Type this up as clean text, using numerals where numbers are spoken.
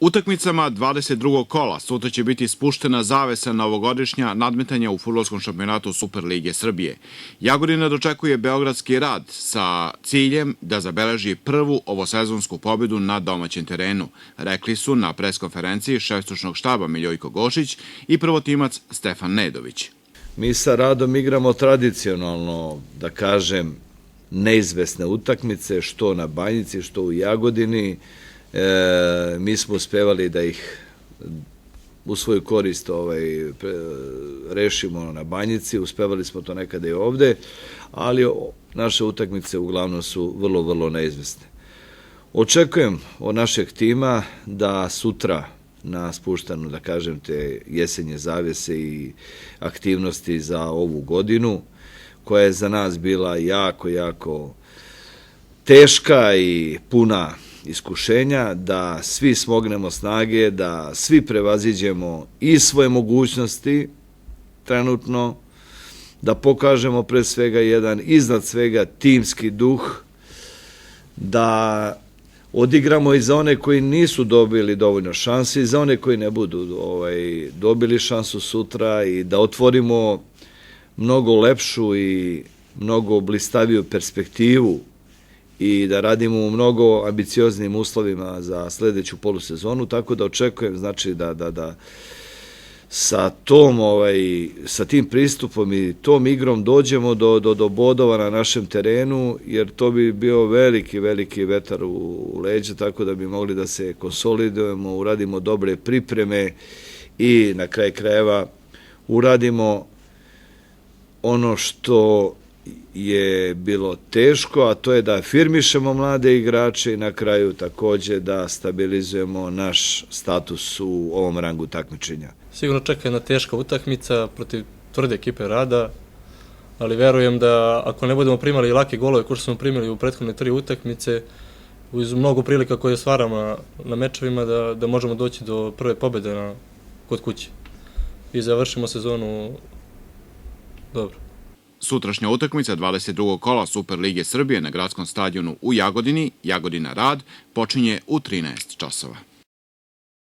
Utakmicama 22. kola sutra će biti spuštena zavesa novogodišnja nadmetanja u fudbalskom šampionatu Superlige Srbije. Jagodina dočekuje beogradski Rad sa ciljem da zabeleži prvu ovosezonsku pobedu na domaćem terenu, rekli su na preskonferenciji šef stručnog štaba Miljojko Gošić i prvotimac Stefan Nedović. Mi sa Radom igramo tradicionalno, da kažem, neizvesne utakmice, što na Banjici, što u Jagodini. Mi smo uspevali da ih u svoju korist rešimo na Banjici, uspevali smo to nekada i ovde, ali naše utakmice uglavnom su vrlo, vrlo neizvesne. Očekujem od našeg tima da sutra na spuštanu, da kažem, te jesenje zavese i aktivnosti za ovu godinu, koja je za nas bila jako, jako teška i puna iskušenja, da svi smognemo snage, da svi prevaziđemo i svoje mogućnosti trenutno, da pokažemo pre svega jedan iznad svega timski duh, da odigramo i za one koji nisu dobili dovoljno šansi i za one koji ne budu dobili šansu sutra i da otvorimo mnogo lepšu i mnogo blistaviju perspektivu i da radimo u mnogo ambicioznim uslovima za sledeću polusezonu, tako da očekujem, znači, da sa tim pristupom i tom igrom dođemo do bodova na našem terenu, jer to bi bio veliki, veliki vetar u leđa, tako da bi mogli da se konsolidujemo, uradimo dobre pripreme i na kraj krajeva uradimo ono što je bilo teško, a to je da afirmišemo mlade igrače i na kraju takođe da stabilizujemo naš status u ovom rangu takmičenja. Sigurno čeka jedna teška utakmica protiv tvrde ekipe Rada, ali verujem da ako ne budemo primali lake golove koje smo primili u prethodne 3 utakmice, uz mnogo prilika koje stvaramo na mečevima, da možemo doći do prve pobede kod kuće i završimo sezonu dobro. Sutrašnja utakmica 22. kola Superlige Srbije na gradskom stadionu u Jagodini, Jagodina Rad, počinje u 13 časova.